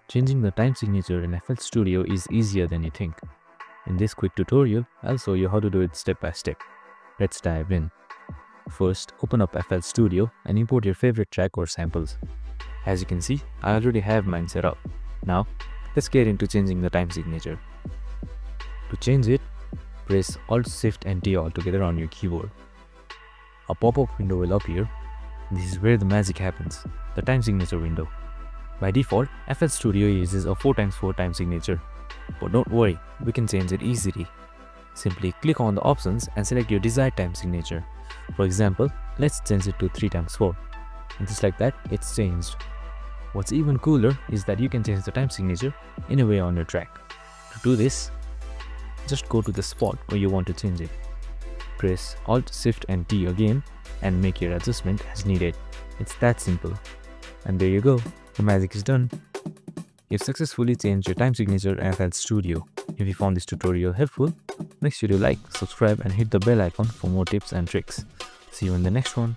Changing the time signature in FL Studio is easier than you think. In this quick tutorial, I'll show you how to do it step by step. Let's dive in. First, open up FL Studio and import your favorite track or samples. As you can see, I already have mine set up. Now, let's get into changing the time signature. To change it, press Alt Shift and T all together on your keyboard. A pop-up window will appear. This is where the magic happens, the time signature window. By default, FL Studio uses a 4x4 time signature. But don't worry, we can change it easily. Simply click on the options and select your desired time signature. For example, let's change it to 3x4. And just like that, it's changed. What's even cooler is that you can change the time signature anywhere on your track. To do this, just go to the spot where you want to change it. Press Alt, Shift and T again and make your adjustment as needed. It's that simple. And there you go, the magic is done. You've successfully changed your time signature in FL Studio. If you found this tutorial helpful, make sure you like, subscribe and hit the bell icon for more tips and tricks. See you in the next one.